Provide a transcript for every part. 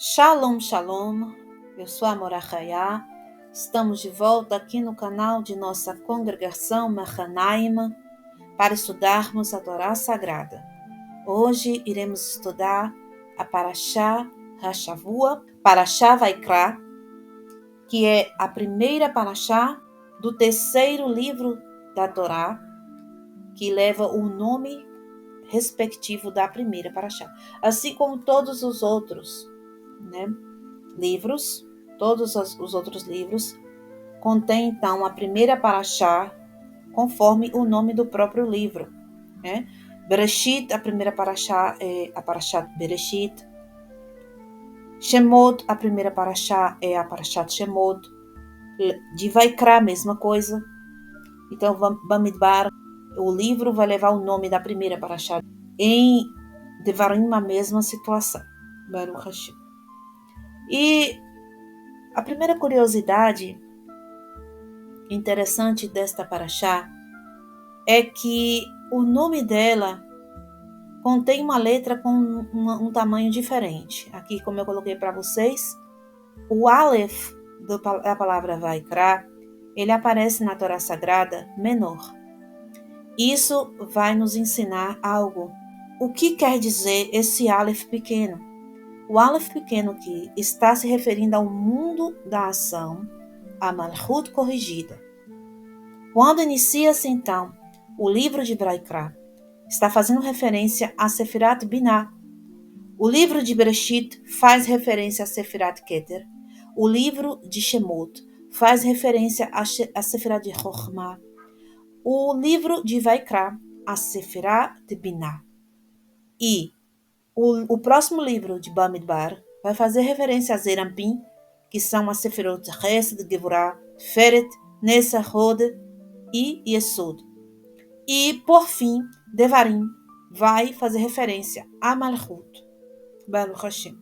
Shalom, shalom, eu sou a Mora Hayá. Estamos de volta aqui no canal de nossa congregação Mahanaim para estudarmos a Torá Sagrada. Hoje iremos estudar a Parashá Hashavua, Parashá Vaikra, que é a primeira Parashá do terceiro livro da Torá, que leva o nome respectivo da primeira Parashá, assim como todos os outros, livros. Todos os outros livros contêm, então, a primeira Parashá, conforme o nome do próprio livro. Bereshit, a primeira Parashá é a Parashá Bereshit. Shemot, a primeira Parashá é a Parashá Shemot. De Vaikra, a mesma coisa. Então, Bamidbar, o livro vai levar o nome da primeira Parashá. Em Devarim, a mesma situação. Baruch Hashem. E a primeira curiosidade interessante desta Parashá é que o nome dela contém uma letra com um tamanho diferente. Aqui, como eu coloquei para vocês, o Aleph da palavra Vaikra, ele aparece na Torá Sagrada menor. Isso vai nos ensinar algo. O que quer dizer esse Aleph pequeno? O Aleph pequeno aqui está se referindo ao mundo da ação, a Malchut corrigida. Quando inicia-se, então, o livro de Vaikra, está fazendo referência a Sefirat Binah. O livro de Bereshit faz referência a Sefirat Keter. O livro de Shemot faz referência a Sefirat de Chokhmah. O livro de Vaikra, a Sefirat de Binah. E o próximo livro de Bamidbar vai fazer referência a Zerampim, que são as Sefirot Chesed, Gevurah, Feret, Nessa, Hod e Yesod. E, por fim, Devarim vai fazer referência a Malchut, Baruch Hashem.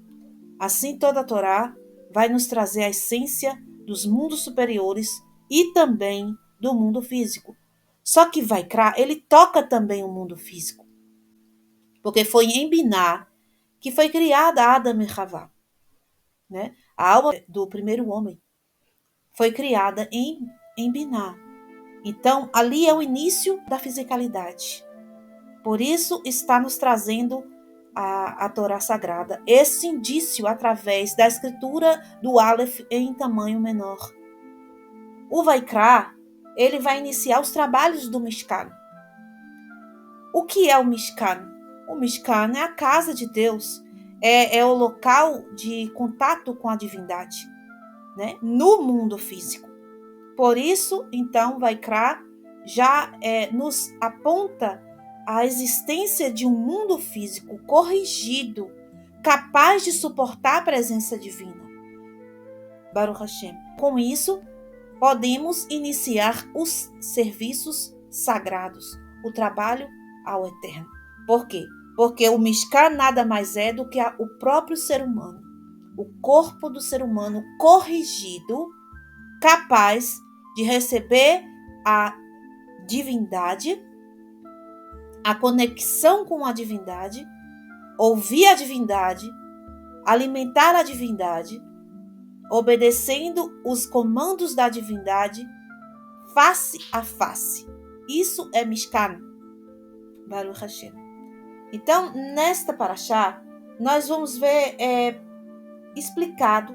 Assim, toda a Torá vai nos trazer a essência dos mundos superiores e também do mundo físico. Só que Vaikra, ele toca também o mundo físico, porque foi em Binah que foi criada Adam e Havá. A alma do primeiro homem foi criada em Binah. Então, ali é o início da fisicalidade. Por isso, está nos trazendo a Torá Sagrada, esse indício através da escritura do Aleph em tamanho menor. O Vaikra, ele vai iniciar os trabalhos do Mishkan. O que é o Mishkan? O Mishkan é a casa de Deus, é o local de contato com a divindade, no mundo físico. Por isso, então, Vaikra já nos aponta a existência de um mundo físico corrigido, capaz de suportar a presença divina. Baruch Hashem. Com isso, podemos iniciar os serviços sagrados, o trabalho ao Eterno. Por quê? Porque o Mishkan nada mais é do que o próprio ser humano, o corpo do ser humano corrigido, capaz de receber a divindade, a conexão com a divindade, ouvir a divindade, alimentar a divindade, obedecendo os comandos da divindade, face a face. Isso é Mishkan, Baruch Hashem. Então, nesta Parashá, nós vamos ver explicado,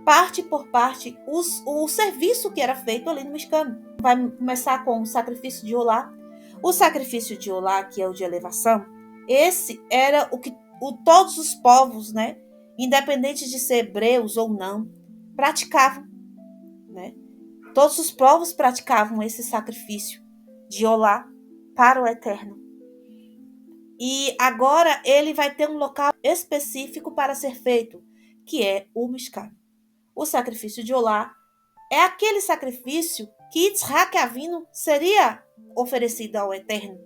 parte por parte, o serviço que era feito ali no Mishkan. Vai começar com o sacrifício de Olá. O sacrifício de Olá, que é o de elevação, esse era o que todos os povos, independente de ser hebreus ou não, praticavam. Todos os povos praticavam esse sacrifício de Olá para o Eterno. E agora ele vai ter um local específico para ser feito, que é o Mishkan. O sacrifício de Olá é aquele sacrifício que Yitzhak Avinu seria oferecido ao Eterno.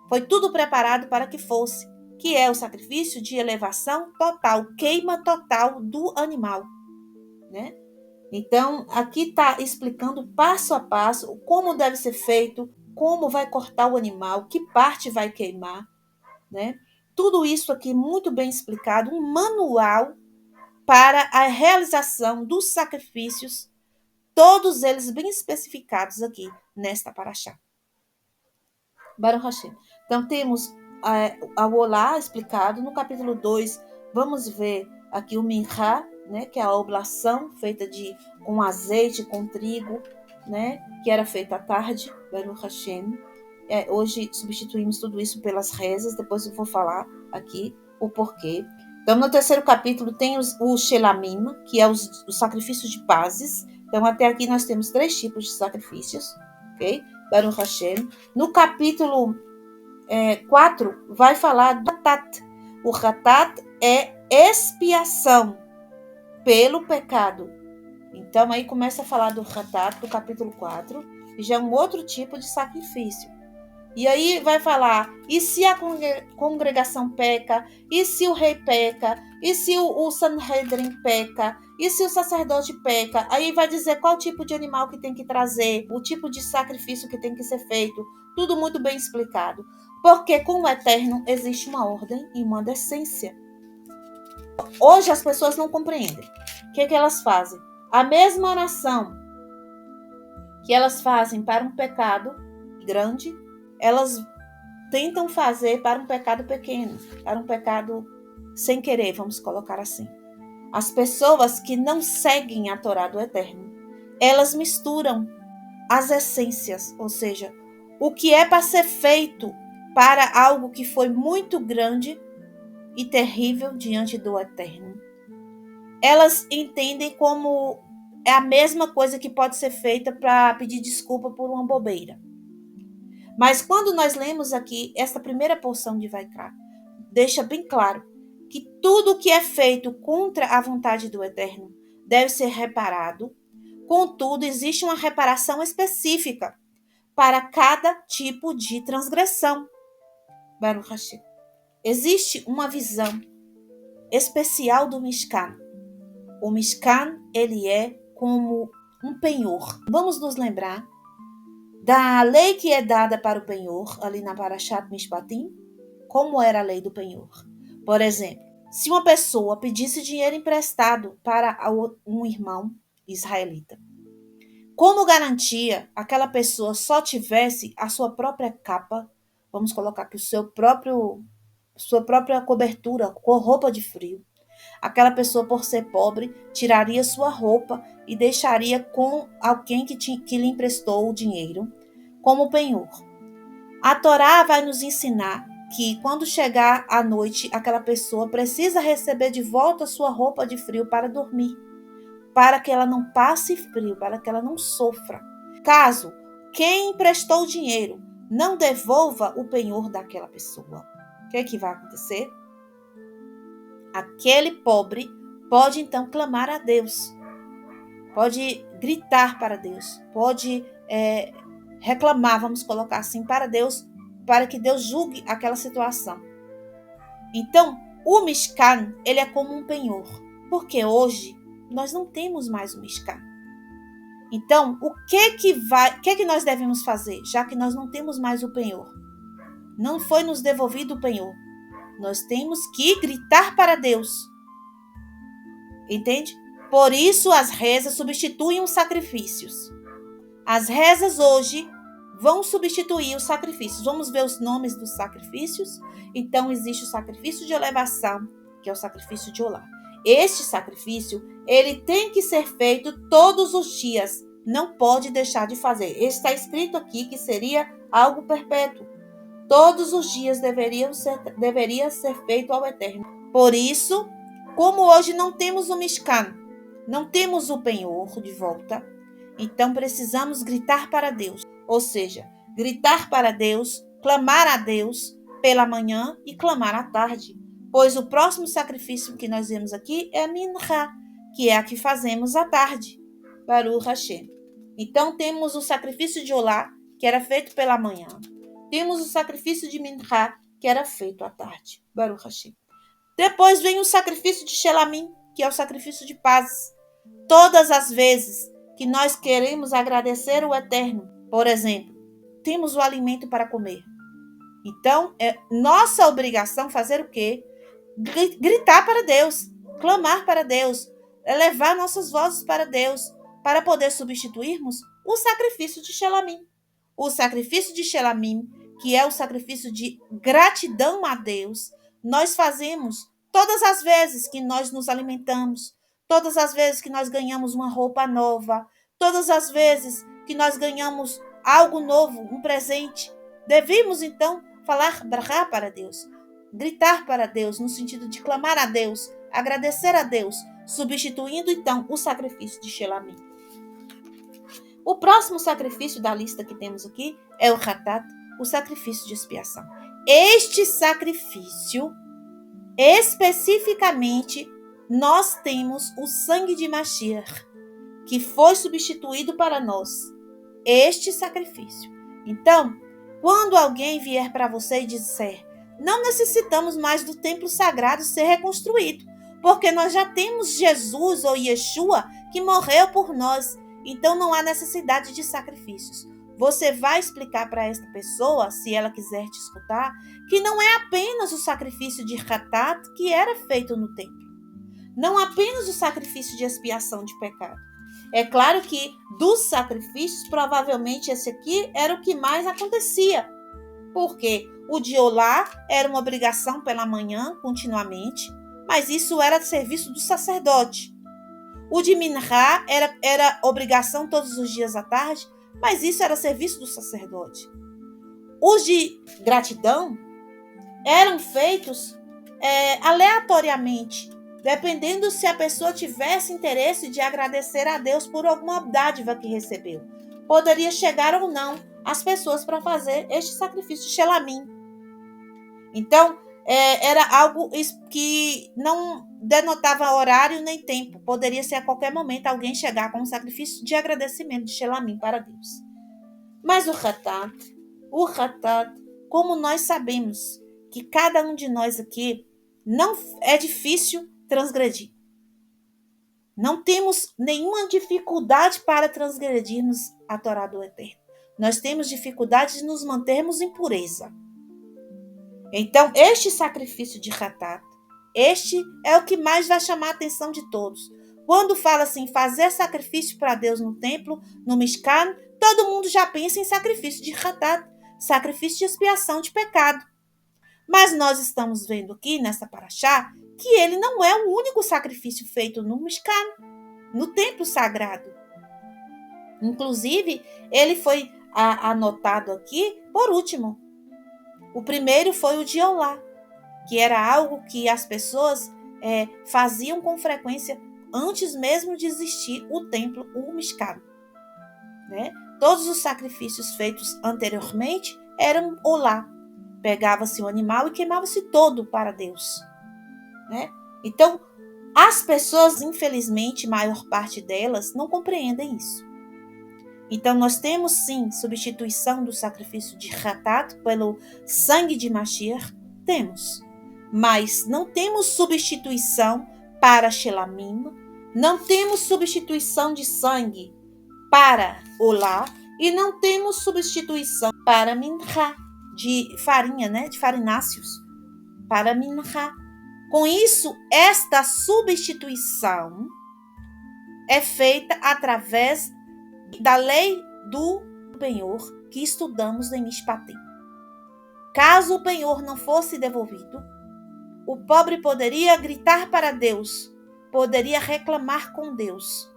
Foi tudo preparado para que fosse, que é o sacrifício de elevação total, queima total do animal. Então, aqui está explicando passo a passo como deve ser feito, como vai cortar o animal, que parte vai queimar. Tudo isso aqui muito bem explicado, um manual para a realização dos sacrifícios, todos eles bem especificados aqui nesta paraxá. Baruch Hashem. Então, temos o Olá explicado. No capítulo 2, vamos ver aqui o Minchá, né, que é a oblação feita com azeite, com trigo, né, que era feita à tarde, Baruch Hashem. Hoje substituímos tudo isso pelas rezas, depois eu vou falar aqui o porquê. Então, no terceiro capítulo tem o Shelamim, que é os sacrifícios de pazes. Então, até aqui nós temos 3 tipos de sacrifícios, ok? Baruch Hashem. No capítulo 4, vai falar do Hatat. O Hatat é expiação pelo pecado. Então, aí começa a falar do Hatat, do capítulo 4, que já é um outro tipo de sacrifício. E aí vai falar, e se a congregação peca, e se o rei peca, e se o Sanhedrin peca, e se o sacerdote peca, aí vai dizer qual tipo de animal que tem que trazer, o tipo de sacrifício que tem que ser feito, tudo muito bem explicado. Porque com o Eterno existe uma ordem e uma decência. Hoje as pessoas não compreendem. O que elas fazem? A mesma oração que elas fazem para um pecado grande, elas tentam fazer para um pecado pequeno, para um pecado sem querer, vamos colocar assim. As pessoas que não seguem a Torá do Eterno, elas misturam as essências, ou seja, o que é para ser feito para algo que foi muito grande e terrível diante do Eterno. Elas entendem como é a mesma coisa que pode ser feita para pedir desculpa por uma bobeira. Mas quando nós lemos aqui esta primeira porção de Vaikra, deixa bem claro que tudo que é feito contra a vontade do Eterno deve ser reparado. Contudo, existe uma reparação específica para cada tipo de transgressão. Baruch Hashem. Existe uma visão especial do Mishkan. O Mishkan, ele é como um penhor. Vamos nos lembrar da lei que é dada para o penhor, ali na Parashat Mishpatim, como era a lei do penhor. Por exemplo, se uma pessoa pedisse dinheiro emprestado para um irmão israelita, como garantia, aquela pessoa só tivesse a sua própria capa, vamos colocar aqui sua própria cobertura, com roupa de frio. Aquela pessoa, por ser pobre, tiraria sua roupa e deixaria com alguém que lhe emprestou o dinheiro, como penhor. A Torá vai nos ensinar que, quando chegar a noite, aquela pessoa precisa receber de volta sua roupa de frio para dormir, para que ela não passe frio, para que ela não sofra. Caso quem emprestou o dinheiro não devolva o penhor daquela pessoa, o que vai acontecer? Aquele pobre pode então clamar a Deus, pode gritar para Deus, pode reclamar, vamos colocar assim, para Deus, para que Deus julgue aquela situação. Então, o Mishkan, ele é como um penhor, porque hoje nós não temos mais o Mishkan. Então, o que nós devemos fazer, já que nós não temos mais o penhor? Não foi nos devolvido o penhor. Nós temos que gritar para Deus. Entende? Por isso as rezas substituem os sacrifícios. As rezas hoje vão substituir os sacrifícios. Vamos ver os nomes dos sacrifícios. Então existe o sacrifício de elevação, que é o sacrifício de Olá. Este sacrifício, ele tem que ser feito todos os dias. Não pode deixar de fazer. Está escrito aqui que seria algo perpétuo. Todos os dias deveria ser feito ao Eterno. Por isso, como hoje não temos o Mishkan, não temos o penhor de volta, então precisamos gritar para Deus. Ou seja, gritar para Deus, clamar a Deus pela manhã e clamar à tarde. Pois o próximo sacrifício que nós vemos aqui é a Mincha, que é a que fazemos à tarde. Baruch Hashem. Então temos o sacrifício de Olá, que era feito pela manhã. Temos o sacrifício de Mincha, que era feito à tarde. Baruch Hashem. Depois vem o sacrifício de Shelamim, que é o sacrifício de paz. Todas as vezes que nós queremos agradecer o Eterno, por exemplo, temos o alimento para comer. Então, é nossa obrigação fazer o quê? Gritar para Deus, clamar para Deus, elevar nossas vozes para Deus, para poder substituirmos o sacrifício de Shelamim. O sacrifício de Shelamim, que é o sacrifício de gratidão a Deus, nós fazemos todas as vezes que nós nos alimentamos, todas as vezes que nós ganhamos uma roupa nova, todas as vezes que nós ganhamos algo novo, um presente. Devemos, então, falar brahá para Deus, gritar para Deus, no sentido de clamar a Deus, agradecer a Deus, substituindo, então, o sacrifício de Shelamim. O próximo sacrifício da lista que temos aqui é o Hatat, o sacrifício de expiação. Este sacrifício, especificamente, nós temos o sangue de Mashiach, que foi substituído para nós. Este sacrifício. Então, quando alguém vier para você e disser, não necessitamos mais do templo sagrado ser reconstruído, porque nós já temos Jesus ou Yeshua que morreu por nós, então não há necessidade de sacrifícios. Você vai explicar para esta pessoa, se ela quiser te escutar, que não é apenas o sacrifício de Hatat que era feito no templo. Não apenas o sacrifício de expiação de pecado. É claro que dos sacrifícios, provavelmente esse aqui era o que mais acontecia. Porque o de Olá era uma obrigação pela manhã, continuamente, mas isso era serviço do sacerdote. O de Minhá era obrigação todos os dias à tarde, mas isso era serviço do sacerdote. Os de gratidão eram feitos aleatoriamente, dependendo se a pessoa tivesse interesse de agradecer a Deus por alguma dádiva que recebeu. Poderia chegar ou não as pessoas para fazer este sacrifício de Shelamim. Então, era algo que não denotava horário nem tempo. Poderia ser a qualquer momento alguém chegar com um sacrifício de agradecimento de Shelamim para Deus. Mas o Hatat, como nós sabemos que cada um de nós aqui não é difícil transgredir. Não temos nenhuma dificuldade para transgredirmos a Torá do Eterno. Nós temos dificuldade de nos mantermos em pureza. Então, este sacrifício de Hatat, este é o que mais vai chamar a atenção de todos. Quando fala assim, fazer sacrifício para Deus no templo, no Mishkan, todo mundo já pensa em sacrifício de Hatat, sacrifício de expiação de pecado. Mas nós estamos vendo aqui nessa paraxá que ele não é o único sacrifício feito no Mishkan, no templo sagrado. Inclusive, ele foi anotado aqui por último. O primeiro foi o de Olá, que era algo que as pessoas faziam com frequência antes mesmo de existir o templo, o Mishkan. Né? Todos os sacrifícios feitos anteriormente eram Olá. Pegava-se o animal e queimava-se todo para Deus. Né? Então, as pessoas, infelizmente, a maior parte delas, não compreendem isso. Então, nós temos, sim, substituição do sacrifício de Hatat pelo sangue de Mashiach. Temos. Mas não temos substituição para Shelamim. Não temos substituição de sangue para Olá. E não temos substituição para Minhá, de farinha, né? De farináceos, para Minhá. Com isso, esta substituição é feita através da lei do penhor que estudamos em Mishpatim. Caso o penhor não fosse devolvido, o pobre poderia gritar para Deus, poderia reclamar com Deus.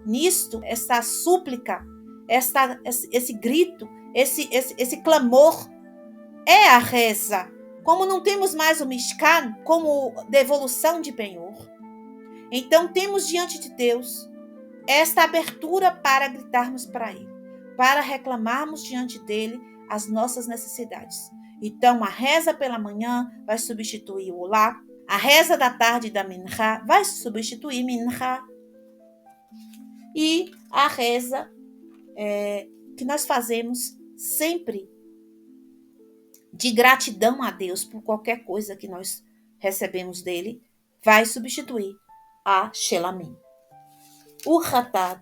Nisto, essa súplica, esse grito, esse clamor é a reza. Como não temos mais o Mishkan como devolução de penhor, então temos diante de Deus esta abertura para gritarmos para Ele, para reclamarmos diante dEle as nossas necessidades. Então, a reza pela manhã vai substituir o Olá, a reza da tarde da Minhá vai substituir Minhá, e a reza que nós fazemos sempre de gratidão a Deus por qualquer coisa que nós recebemos dele, vai substituir a Shelamim. O Hatat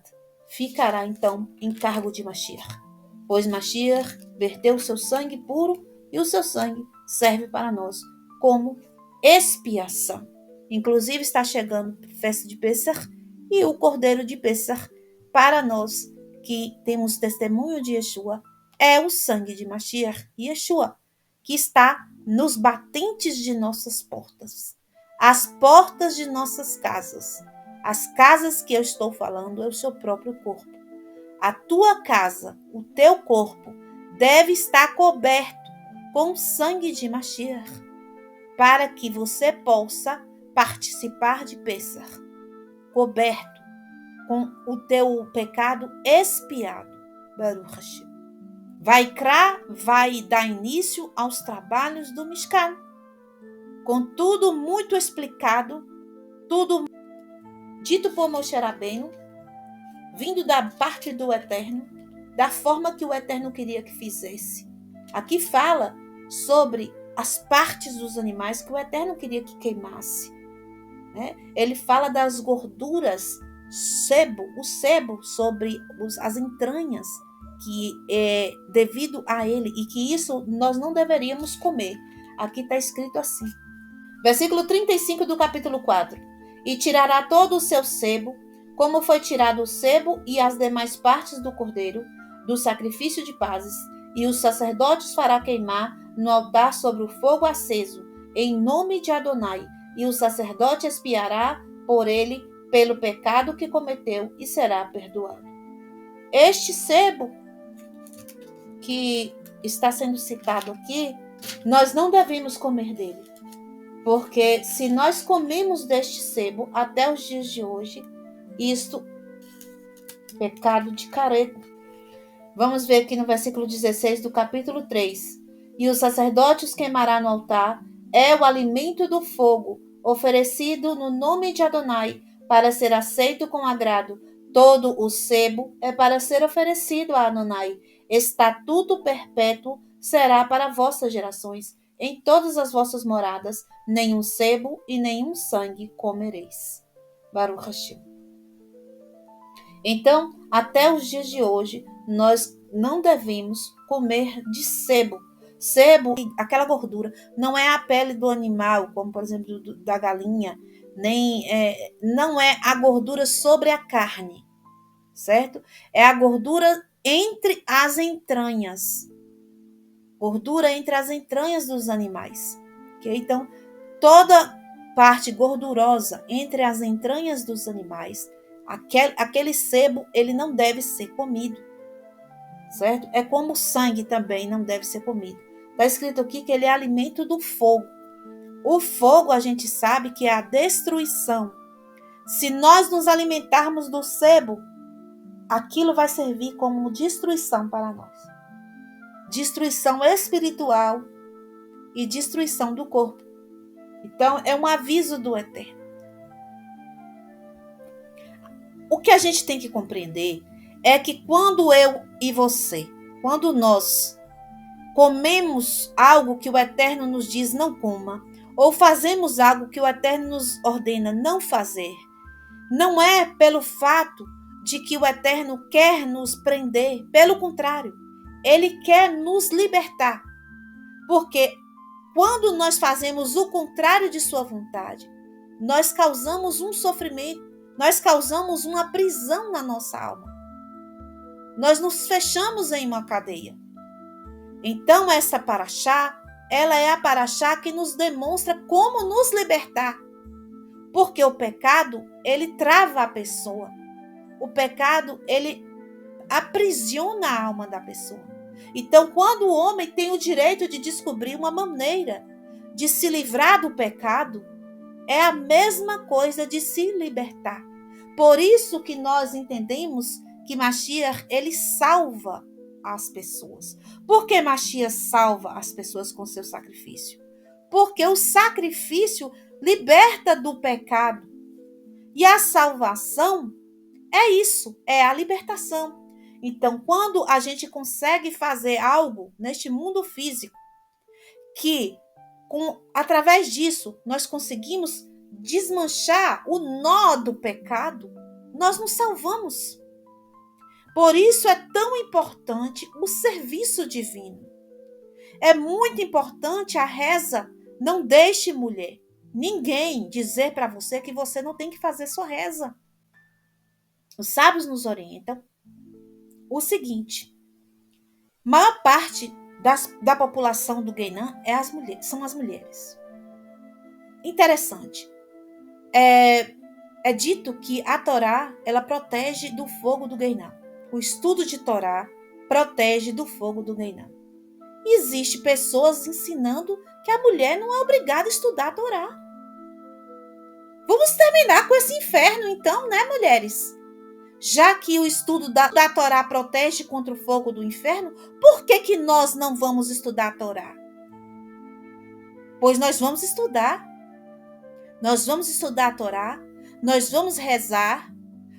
ficará, então, em cargo de Mashiach, pois Mashiach verteu o seu sangue puro e o seu sangue serve para nós como expiação. Inclusive está chegando a festa de Pêssar e o cordeiro de Pêssar, para nós que temos testemunho de Yeshua, é o sangue de Mashiach e Yeshua, que está nos batentes de nossas portas, as portas de nossas casas. As casas que eu estou falando é o seu próprio corpo. A tua casa, o teu corpo, deve estar coberto com o sangue de Mashiach, para que você possa participar de Pêssar, coberto com o teu pecado expiado. Baruch Hashem. Vaikra vai dar início aos trabalhos do Mishkan, com tudo muito explicado, tudo dito por Moshe Rabbeinu, vindo da parte do Eterno, da forma que o Eterno queria que fizesse. Aqui fala sobre as partes dos animais que o Eterno queria que queimasse. Né? Ele fala das gorduras, o sebo sobre as entranhas, que é devido a ele, e que isso nós não deveríamos comer. Aqui está escrito assim. Versículo 35 do capítulo 4. E tirará todo o seu sebo, como foi tirado o sebo e as demais partes do cordeiro, do sacrifício de pazes, e os sacerdotes fará queimar no altar sobre o fogo aceso, em nome de Adonai, e o sacerdote expiará por ele pelo pecado que cometeu e será perdoado. Este sebo que está sendo citado aqui, nós não devemos comer dele, porque se nós comemos deste sebo até os dias de hoje, isto pecado de careta. Vamos ver aqui no versículo 16 do capítulo 3. E os sacerdotes queimará no altar, é o alimento do fogo, oferecido no nome de Adonai, para ser aceito com agrado. Todo o sebo é para ser oferecido a Adonai. Estatuto perpétuo será para vossas gerações. Em todas as vossas moradas, nenhum sebo e nenhum sangue comereis. Baruch Hashem. Então, até os dias de hoje, nós não devemos comer de sebo. Sebo, aquela gordura, não é a pele do animal, como por exemplo da galinha, nem não é a gordura sobre a carne, certo? É a gordura entre as entranhas. Gordura entre as entranhas dos animais. Okay? Então, toda parte gordurosa entre as entranhas dos animais, aquele sebo, ele não deve ser comido, certo? É como o sangue também não deve ser comido. Está escrito aqui que ele é alimento do fogo. O fogo, a gente sabe que é a destruição. Se nós nos alimentarmos do sebo, aquilo vai servir como destruição para nós. Destruição espiritual e destruição do corpo. Então, é um aviso do Eterno. O que a gente tem que compreender é que quando eu e você, quando nós comemos algo que o Eterno nos diz não coma, ou fazemos algo que o Eterno nos ordena não fazer, não é pelo fato de que o Eterno quer nos prender, pelo contrário, ele quer nos libertar. Porque quando nós fazemos o contrário de sua vontade, nós causamos um sofrimento, nós causamos uma prisão na nossa alma. Nós nos fechamos em uma cadeia. Então, essa paraxá, ela é a paraxá que nos demonstra como nos libertar. Porque o pecado, ele trava a pessoa. O pecado, ele aprisiona a alma da pessoa. Então, quando o homem tem o direito de descobrir uma maneira de se livrar do pecado, é a mesma coisa de se libertar. Por isso que nós entendemos que Mashiach, ele salva as pessoas. Por que Mashiach salva as pessoas com seu sacrifício? Porque o sacrifício liberta do pecado. E a salvação é isso, é a libertação. Então, quando a gente consegue fazer algo neste mundo físico, que através disso nós conseguimos desmanchar o nó do pecado, nós nos salvamos. Por isso é tão importante o serviço divino. É muito importante a reza, não deixe mulher. ninguém dizer para você que você não tem que fazer sua reza. Os sábios nos orientam o seguinte: maior parte da população do Guianã são as mulheres. Interessante. É dito que a Torá, ela protege do fogo do Guianã. O estudo de Torá protege do fogo do Guianã. Existem pessoas ensinando que a mulher não é obrigada a estudar a Torá. Vamos terminar com esse inferno então, né, mulheres? Já que o estudo da Torá protege contra o fogo do inferno, por que nós não vamos estudar a Torá? Pois nós vamos estudar. Nós vamos estudar a Torá, nós vamos rezar,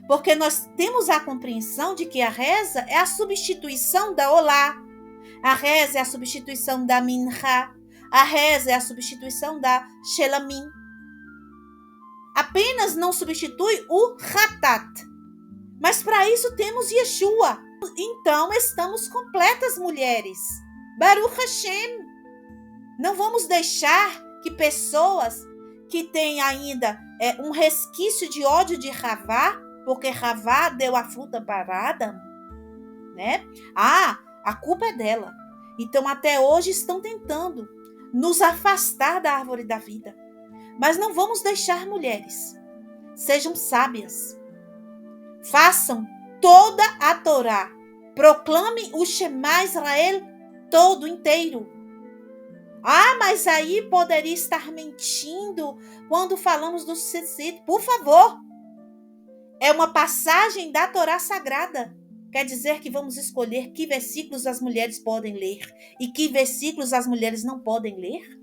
porque nós temos a compreensão de que a reza é a substituição da Olá, a reza é a substituição da Minha, a reza é a substituição da Shelamim. Apenas não substitui o Hatat. Mas para isso temos Yeshua. Então estamos completas, mulheres. Baruch Hashem. Não vamos deixar que pessoas que têm ainda um resquício de ódio de Ravá, porque Ravá deu a fruta para Adão, né? A culpa é dela. Então até hoje estão tentando nos afastar da árvore da vida. Mas não vamos deixar, mulheres. Sejam sábias. Façam toda a Torá. Proclamem o Shema Israel todo inteiro. Mas aí poderia estar mentindo quando falamos do Tzitzit. Por favor. É uma passagem da Torá Sagrada. Quer dizer que vamos escolher que versículos as mulheres podem ler e que versículos as mulheres não podem ler?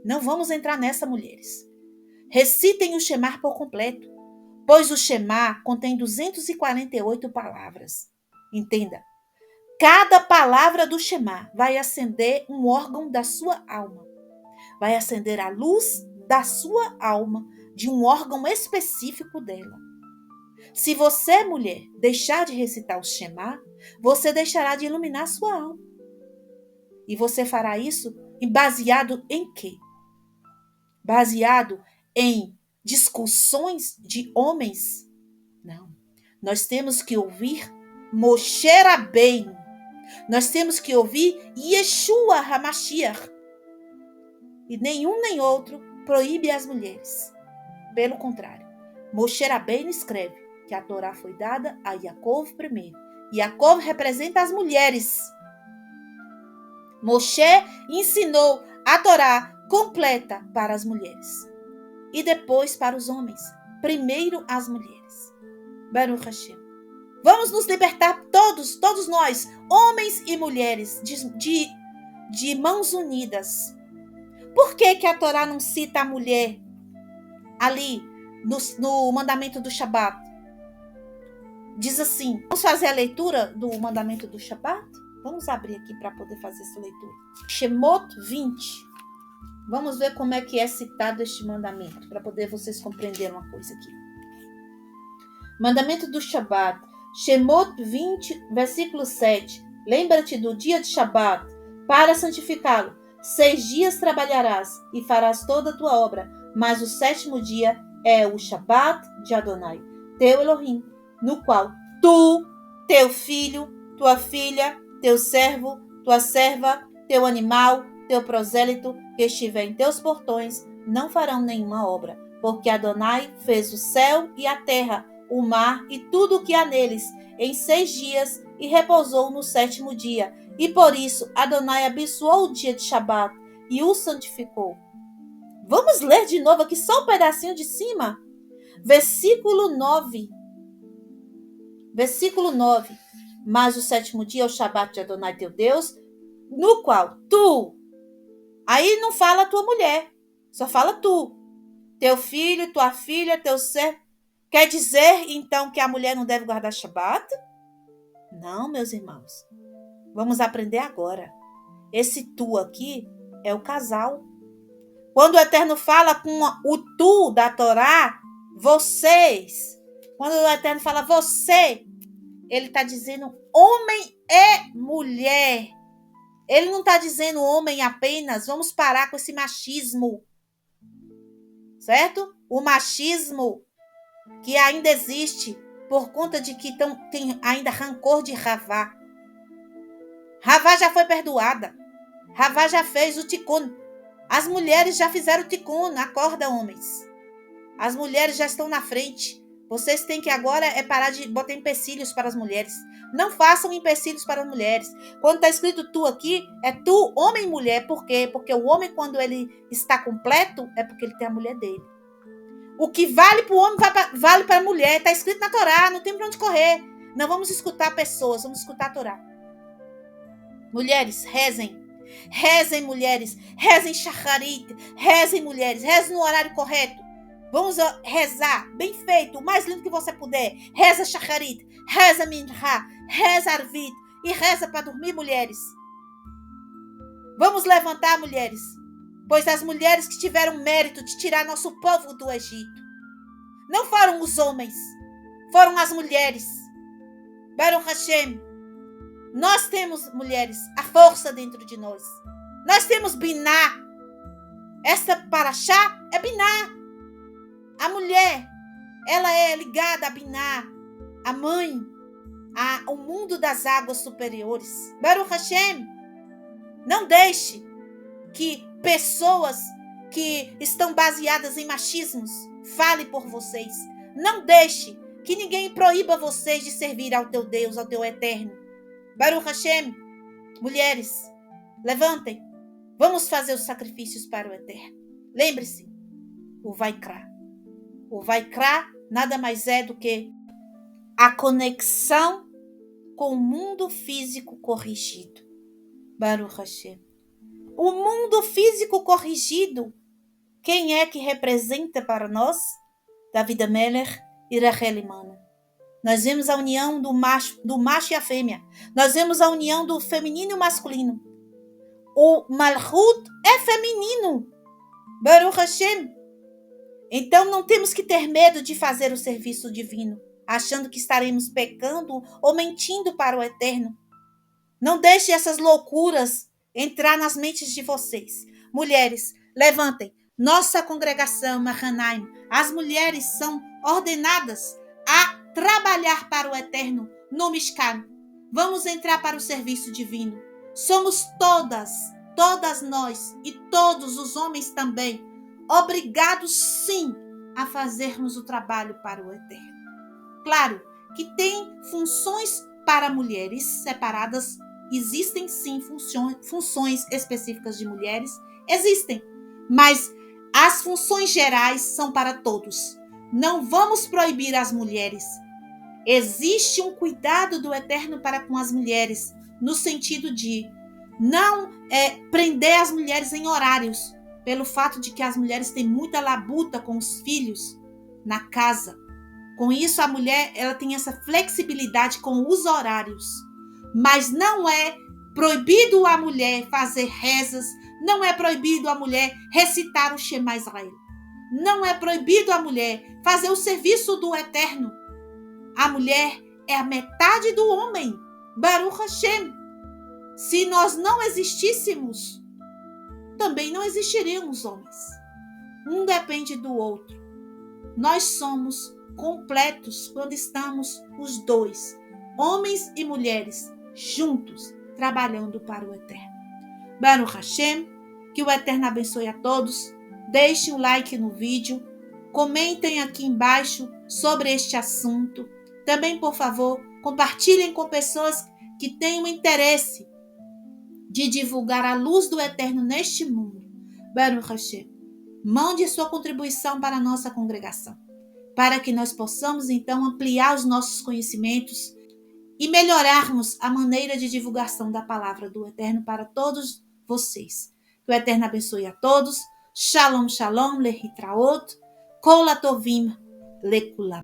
Não vamos entrar nessa, mulheres. Recitem o Shema por completo, pois o Shema contém 248 palavras. Entenda. Cada palavra do Shema vai acender um órgão da sua alma. Vai acender a luz da sua alma, de um órgão específico dela. Se você, mulher, deixar de recitar o Shema, você deixará de iluminar sua alma. E você fará isso baseado em quê? Baseado em discussões de homens? Não. Nós temos que ouvir Moshe Rabbeinu. Nós temos que ouvir Yeshua HaMashiach. E nenhum nem outro proíbe as mulheres. Pelo contrário, Moshe Rabbeinu escreve que a Torá foi dada a Yaakov primeiro. Yaakov representa as mulheres. Moshe ensinou a Torá completa para as mulheres. E depois para os homens. Primeiro as mulheres. Baruch Hashem. Vamos nos libertar todos nós, homens e mulheres, de mãos unidas. Por que a Torá não cita a mulher ali no mandamento do Shabat? Diz assim, vamos fazer a leitura do mandamento do Shabat? Vamos abrir aqui para poder fazer essa leitura. Shemot 20. Vamos ver como é que é citado este mandamento, para poder vocês compreenderem uma coisa aqui. Mandamento do Shabat. Shemot 20, versículo 7. Lembra-te do dia de Shabat, para santificá-lo. 6 dias trabalharás e farás toda a tua obra, mas o 7º dia é o Shabat de Adonai, teu Elohim, no qual tu, teu filho, tua filha, teu servo, tua serva, teu animal, teu prosélito, que estiver em teus portões, não farão nenhuma obra, porque Adonai fez o céu e a terra, o mar e tudo o que há neles, em 6 dias, e repousou no 7º dia. E por isso Adonai abençoou o dia de Shabat e o santificou. Vamos ler de novo aqui só um pedacinho de cima. Versículo 9. Versículo 9. Mas o 7º dia é o Shabat de Adonai teu Deus, no qual tu, aí não fala tua mulher, só fala tu, teu filho, tua filha, teu servo. Quer dizer, então, que a mulher não deve guardar Shabat? Não, meus irmãos. Vamos aprender agora. Esse tu aqui é o casal. Quando o Eterno fala com o tu da Torá, vocês. Quando o Eterno fala você, ele está dizendo homem e mulher. Ele não está dizendo homem apenas. Vamos parar com esse machismo. certo? O machismo que ainda existe por conta de que tem ainda rancor de Ravá. Ravá já foi perdoada. Ravá já fez o tikkun. As mulheres já fizeram o tikkun. Acorda, homens. As mulheres já estão na frente. Vocês têm que agora parar de botar empecilhos para as mulheres. Não façam empecilhos para as mulheres. Quando está escrito tu aqui, é tu, homem e mulher. Por quê? Porque o homem, quando ele está completo, é porque ele tem a mulher dele. O que vale para o homem, vale para a mulher. Está escrito na Torá, não tem para onde correr. Não vamos escutar pessoas, vamos escutar a Torá. Mulheres, rezem. Rezem, mulheres. Rezem shacharit. Rezem, mulheres. Rezem no horário correto. Vamos rezar, bem feito, o mais lindo que você puder. Reza shacharit, reza minha, reza arvit e reza para dormir, mulheres. Vamos levantar, mulheres, pois as mulheres que tiveram mérito de tirar nosso povo do Egito não foram os homens, foram as mulheres. Baruch Hashem, nós temos, mulheres, a força dentro de nós. Nós temos Biná. Essa paraxá é Biná. A mulher, ela é ligada a Biná, a mãe, ao mundo das águas superiores. Baruch Hashem, não deixe que pessoas que estão baseadas em machismos falem por vocês. Não deixe que ninguém proíba vocês de servir ao teu Deus, ao teu Eterno. Baruch Hashem, mulheres, levantem, vamos fazer os sacrifícios para o Eterno. Lembre-se, o Vaikra. O Vaikra nada mais é do que a conexão com o mundo físico corrigido. Baruch Hashem. O mundo físico corrigido, quem é que representa para nós? David Ameller e Rachel Imano. Nós vemos a união do macho e a fêmea. Nós vemos a união do feminino e o masculino. O Malchut é feminino. Baruch Hashem. Então não temos que ter medo de fazer o serviço divino, achando que estaremos pecando ou mentindo para o Eterno. Não deixe essas loucuras entrar nas mentes de vocês. Mulheres, levantem. Nossa congregação, Mahanaim, as mulheres são ordenadas a trabalhar para o Eterno no Mishkan. Vamos entrar para o serviço divino. Somos todas nós e todos os homens também, obrigados sim a fazermos o trabalho para o Eterno. Claro que tem funções para mulheres separadas, existem sim funções específicas de mulheres, existem, mas as funções gerais são para todos. Não vamos proibir as mulheres. Existe um cuidado do Eterno para com as mulheres, no sentido de não prender as mulheres em horários, pelo fato de que as mulheres têm muita labuta com os filhos na casa. Com isso, a mulher ela tem essa flexibilidade com os horários. Mas não é proibido a mulher fazer rezas, não é proibido a mulher recitar o Shema Israel. Não é proibido a mulher fazer o serviço do Eterno. A mulher é a metade do homem. Baruch Hashem. Se nós não existíssemos, também não existiriam os homens. Um depende do outro. Nós somos completos quando estamos os dois, homens e mulheres, juntos, trabalhando para o Eterno. Baruch Hashem, que o Eterno abençoe a todos. Deixem um like no vídeo, comentem aqui embaixo sobre este assunto. Também, por favor, compartilhem com pessoas que tenham interesse de divulgar a luz do Eterno neste mundo. Baruch Hashem, mande sua contribuição para a nossa congregação, para que nós possamos, então, ampliar os nossos conhecimentos e melhorarmos a maneira de divulgação da palavra do Eterno para todos vocês. Que o Eterno abençoe a todos. Shalom, shalom, lehitraot, kol hatovim lekulam.